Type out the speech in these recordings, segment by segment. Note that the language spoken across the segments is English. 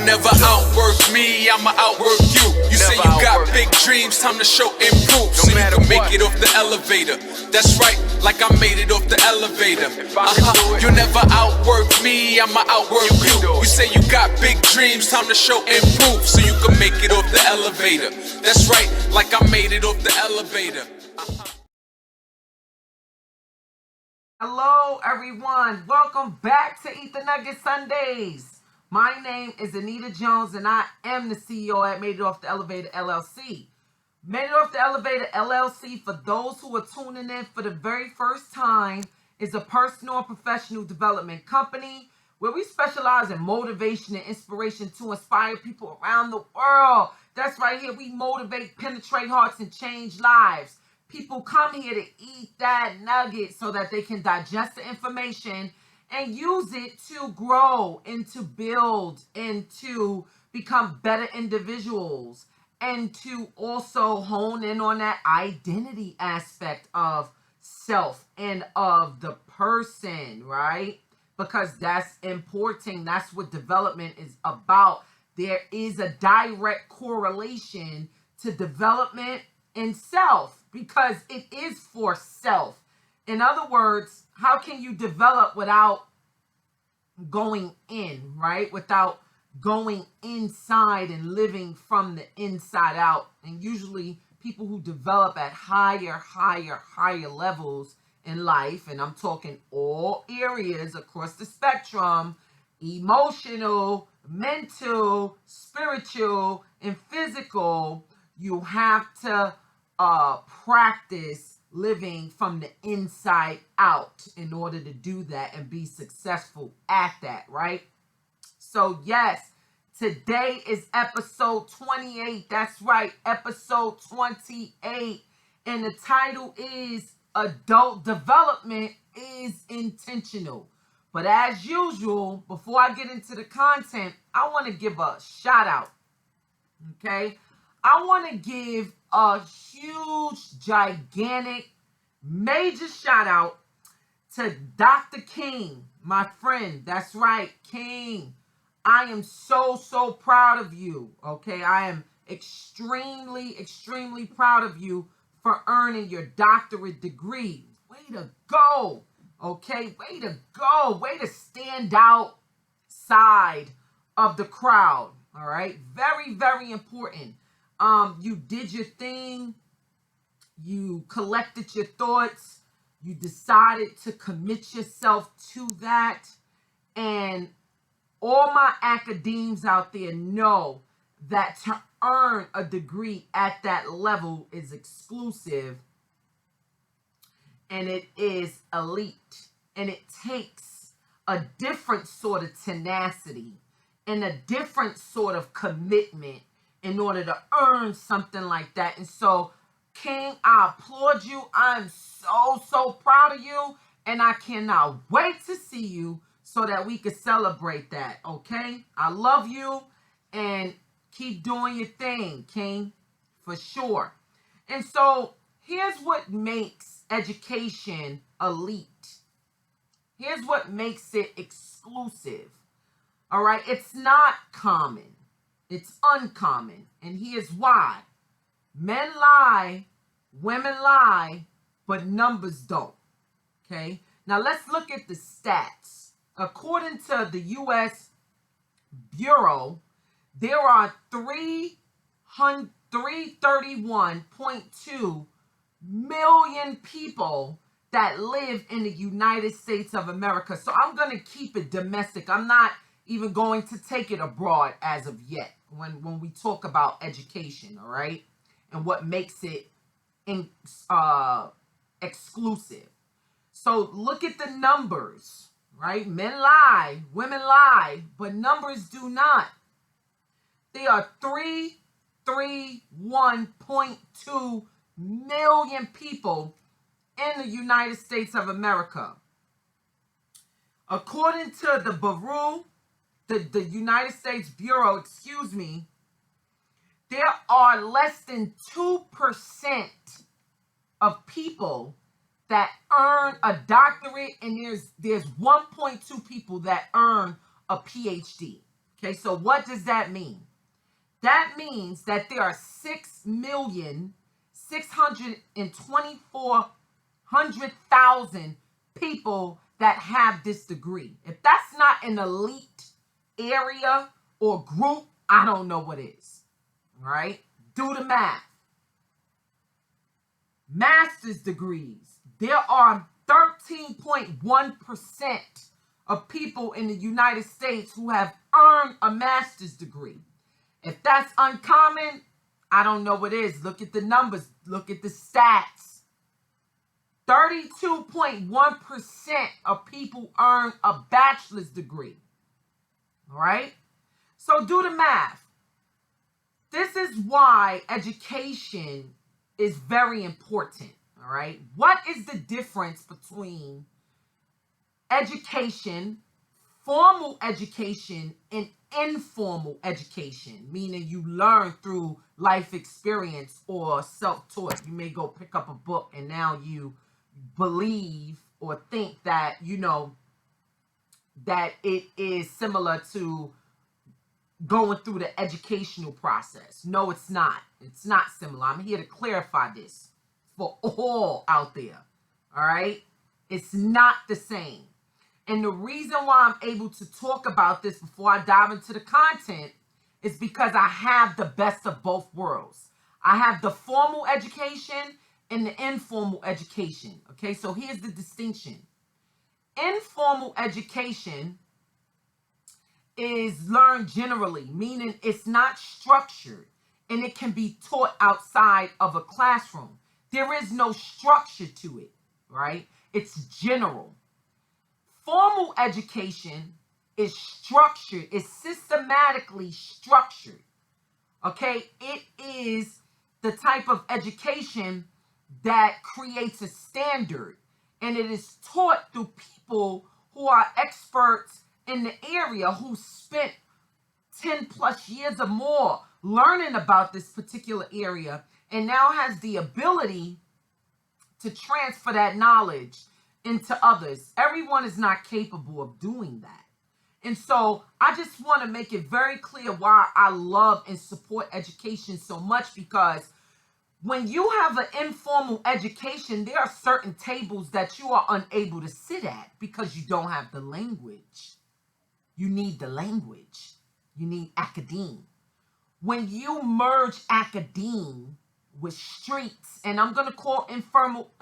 never outwork me, I'ma outwork you. You say you got big dreams, time to show and prove. So you can make it off the elevator. That's right, like I made it off the elevator. You never outwork me, I'ma outwork you. You say you got big dreams, time to show and prove. So you can make it off the elevator. That's right, like I made it off the elevator. Hello everyone, welcome back to Eat the Nugget Sundays. My name is Anita Jones and I am the CEO at Made It Off the Elevator LLC. Made It Off the Elevator LLC, for those who are tuning in for the very first time, is a personal and professional development company where we specialize in motivation and inspiration to inspire people around the world. That's right here, we motivate, penetrate hearts, and change lives. People come here to eat that nugget so that they can digest the information and use it to grow and to build and to become better individuals and to also hone in on that identity aspect of self and of the person, right? Because that's important. That's what development is about. There is a direct correlation to development and self, because it is for self. In other words, how can you develop without going in, right? Without going inside and living from the inside out. And usually people who develop at higher levels in life, and I'm talking all areas across the spectrum, emotional, mental, spiritual, and physical, you have to practice living from the inside out in order to do that and be successful at that, right? So yes, today is episode 28. That's right, episode 28. And the title is Adult Development is Intentional. But as usual, before I get into the content, I want to give a shout out. Okay? I want to give a huge, gigantic, major shout out to Dr. King, my friend. That's right, King. I am so proud of you. Okay, I am extremely proud of you for earning your doctorate degree. Way to go. Okay, way to go. Way to stand outside of the crowd. All right, very important. You did your thing, you collected your thoughts, you decided to commit yourself to that, and all my academes out there know that to earn a degree at that level is exclusive, and it is elite, and it takes a different sort of tenacity and a different sort of commitment in order to earn something like that. And so, King, I applaud you. I'm so proud of you. And I cannot wait to see you so that we can celebrate that, okay? I love you. And keep doing your thing, King, for sure. And so, here's what makes education elite. Here's what makes it exclusive. All right? It's not common. It's uncommon, and here's why. Men lie, women lie, but numbers don't, okay? Now, let's look at the stats. According to the U.S. Bureau, there are 331.2 million people that live in the United States of America. So I'm going to keep it domestic. I'm not even going to take it abroad as of yet when we talk about education, all right? And what makes it exclusive. So look at the numbers, right? Men lie, women lie, but numbers do not. There are 331.2 million people in the United States of America. According to the Bureau, the United States Bureau, there are less than 2% of people that earn a doctorate, and there's 1.2 people that earn a PhD. Okay, so what does that mean? That means that there are 6,624,000 people that have this degree. If that's not an elite area or group, I don't know what is. All right? Do the math. Master's degrees. There are 13.1% of people in the United States who have earned a master's degree. If that's uncommon, I don't know what is. Look at the numbers. Look at the stats. 32.1% of people earn a bachelor's degree. All right? So do the math. This is why education is very important. All right? What is the difference between education, formal education, and informal education, meaning you learn through life experience or self-taught? You may go pick up a book and now you believe or think that, that it is similar to going through the educational process. No, it's not. It's not similar. I'm here to clarify this for all out there. All right? It's not the same. And the reason why I'm able to talk about this before I dive into the content is because I have the best of both worlds. I have the formal education and the informal education. Okay, so here's the distinction. Informal education is learned generally, meaning it's not structured and it can be taught outside of a classroom. There is no structure to it, right? It's general. Formal education is structured, it's systematically structured. Okay, it is the type of education that creates a standard, and it is taught through people who are experts in the area, who spent 10 plus years or more learning about this particular area and now has the ability to transfer that knowledge into others. Everyone is not capable of doing that. And so I just want to make it very clear why I love and support education so much, because when you have an informal education, there are certain tables that you are unable to sit at because you don't have the language. You need the language. You need academe. When you merge academe with streets, and I'm going to call informal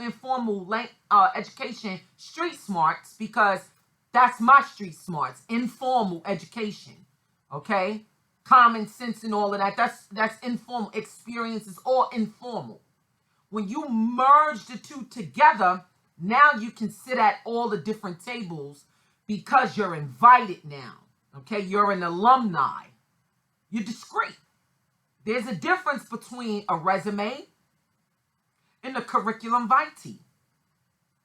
education street smarts, because that's my street smarts, informal education, okay? Common sense and all of that. That's informal. Experience is all informal. When you merge the two together, now you can sit at all the different tables because you're invited now, okay? You're an alumni. You're discreet. There's a difference between a resume and a curriculum vitae.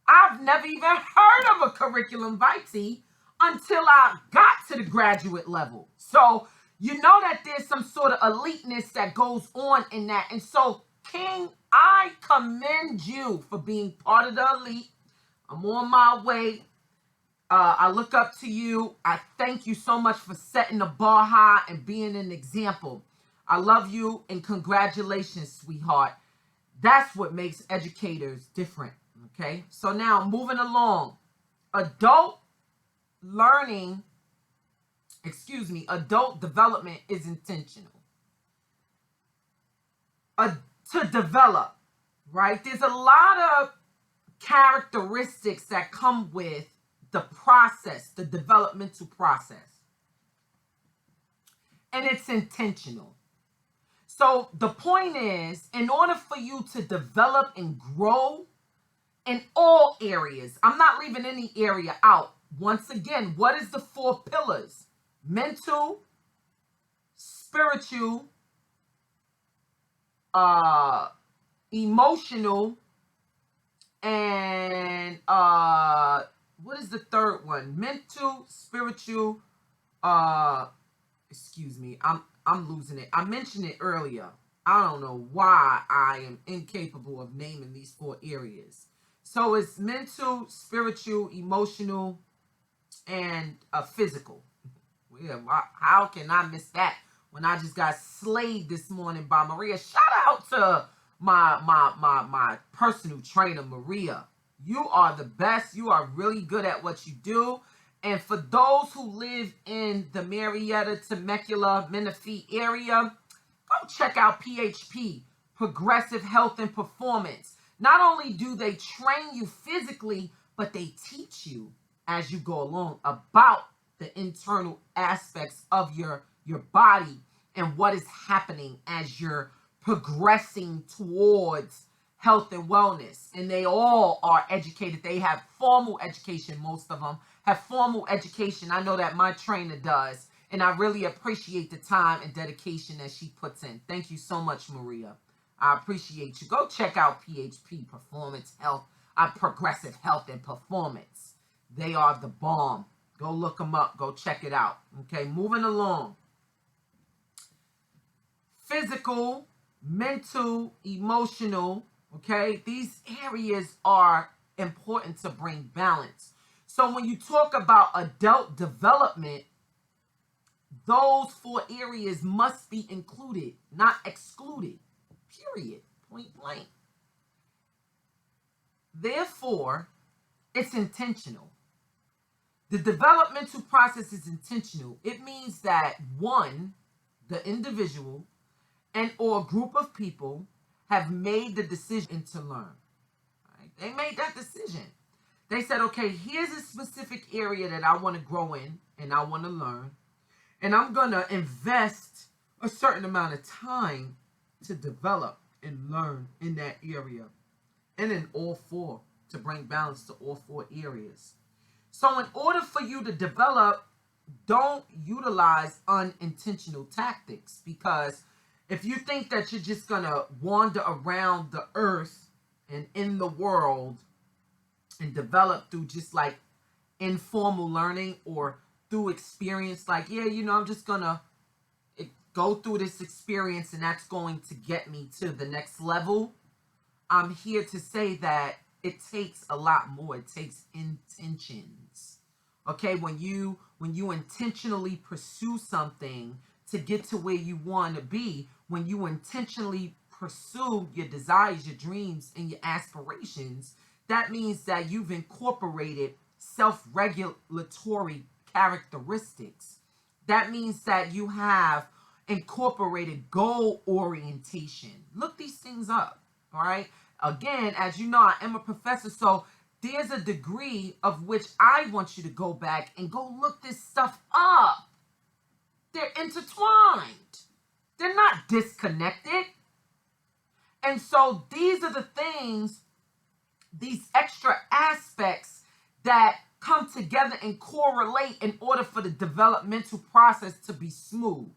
I've never even heard of a curriculum vitae until I got to the graduate level. So you know that there's some sort of eliteness that goes on in that. And so, King, I commend you for being part of the elite. I'm on my way. I look up to you. I thank you so much for setting the bar high and being an example. I love you and congratulations, sweetheart. That's what makes educators different, okay? So now, moving along. Adult development is intentional. To develop, right? There's a lot of characteristics that come with the process, the developmental process. And it's intentional. So the point is, in order for you to develop and grow in all areas, I'm not leaving any area out. Once again, what is the 4 pillars? Mental, spiritual, emotional, and what is the third one? Mental, spiritual, excuse me, I'm losing it. I mentioned it earlier. I don't know why I am incapable of naming these 4 areas. So it's mental, spiritual, emotional, and physical. Yeah, how can I miss that when I just got slayed this morning by Maria? Shout out to my personal trainer, Maria. You are the best. You are really good at what you do. And for those who live in the Marietta, Temecula, Menifee area, go check out PHP, Progressive Health and Performance. Not only do they train you physically, but they teach you as you go along about the internal aspects of your body and what is happening as you're progressing towards health and wellness. And they all are educated. They have formal education. Most of them have formal education. I know that my trainer does. And I really appreciate the time and dedication that she puts in. Thank you so much, Maria. I appreciate you. Go check out PHP, Performance Health, Progressive Health and Performance. They are the bomb. Go look them up. Go check it out. Okay, moving along. Physical, mental, emotional, okay? These areas are important to bring balance. So when you talk about adult development, those 4 areas must be included, not excluded. Period. Point blank. Therefore, it's intentional. The developmental process is intentional. It means that one, the individual and or group of people have made the decision to learn. Right? They made that decision. They said, okay, here's a specific area that I want to grow in and I want to learn. And I'm going to invest a certain amount of time to develop and learn in that area. And in all 4, to bring balance to all 4 areas. So in order for you to develop, don't utilize unintentional tactics. Because if you think that you're just going to wander around the earth and in the world and develop through just like informal learning or through experience, like, yeah, you know, I'm just going to go through this experience and that's going to get me to the next level. I'm here to say that it takes a lot more. It takes intentions. Okay, when you intentionally pursue something to get to where you want to be, when you intentionally pursue your desires, your dreams, and your aspirations, that means that you've incorporated self-regulatory characteristics. That means that you have incorporated goal orientation. Look these things up, all right? Again, as you know, I am a professor, so there's a degree of which I want you to go back and go look this stuff up. They're intertwined. They're not disconnected. And so these are the things, these extra aspects that come together and correlate in order for the developmental process to be smooth,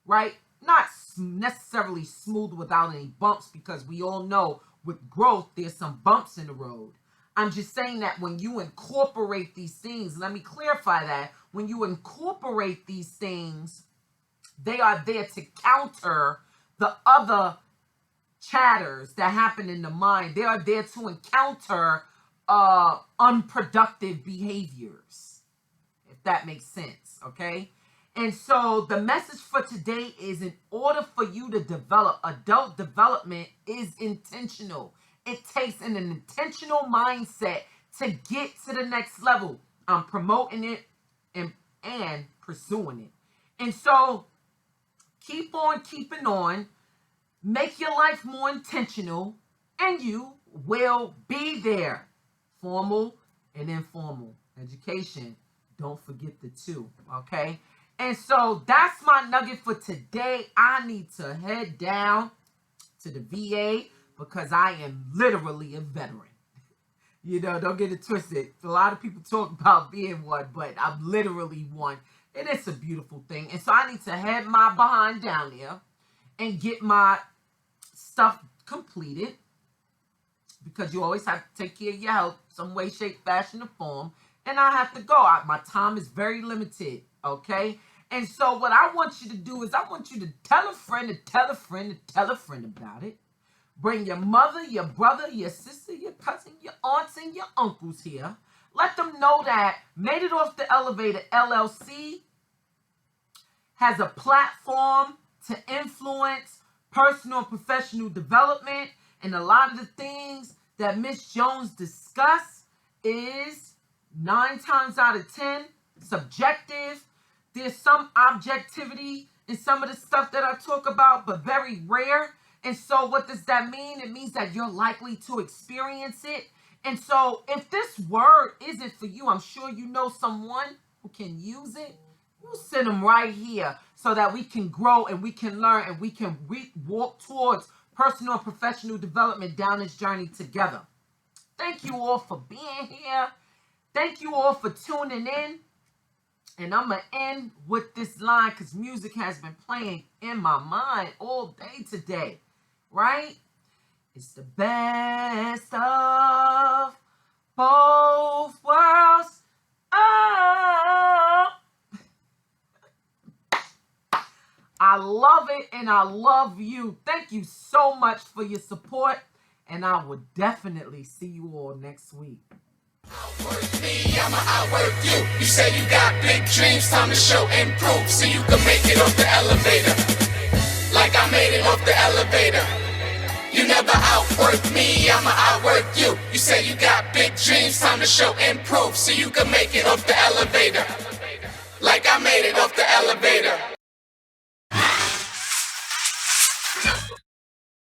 right? Not necessarily smooth without any bumps, because we all know with growth, there's some bumps in the road. I'm just saying that when you incorporate these things, let me clarify that, when you incorporate these things, they are there to counter the other chatters that happen in the mind. They are there to encounter unproductive behaviors, if that makes sense, okay? And so the message for today is, in order for you to develop, adult development is intentional. It takes an intentional mindset to get to the next level. I'm promoting it and pursuing it. And so keep on keeping on. Make your life more intentional, and you will be there. Formal and informal education. Don't forget the 2, okay? And so that's my nugget for today. I need to head down to the VA because I am literally a veteran. You know, don't get it twisted. A lot of people talk about being one, but I'm literally one. And it's a beautiful thing. And so I need to head my behind down there and get my stuff completed, because you always have to take care of your health, some way, shape, fashion, or form. And I have to go. My time is very limited, okay? And so what I want you to do is I want you to tell a friend, to tell a friend, to tell a friend about it. Bring your mother, your brother, your sister, your cousin, your aunts, and your uncles here. Let them know that Made It Off the Elevator LLC has a platform to influence personal and professional development. And a lot of the things that Miss Jones discussed is 9 times out of 10 subjective. There's some objectivity in some of the stuff that I talk about, but very rare. And so what does that mean? It means that you're likely to experience it. And so if this word isn't for you, I'm sure you know someone who can use it. You send them right here so that we can grow and we can learn and we can walk towards personal and professional development down this journey together. Thank you all for being here. Thank you all for tuning in. And I'm going to end with this line because music has been playing in my mind all day today, right? It's the best of both worlds. Oh, I love it and I love you. Thank you so much for your support. And I will definitely see you all next week. Outwork me, I'ma outwork you. You say you got big dreams, time to show and prove. So you can make it off the elevator, like I made it off the elevator. You never outwork me, I'ma outwork you. You say you got big dreams, time to show and prove. So you can make it off the elevator, like I made it off the elevator.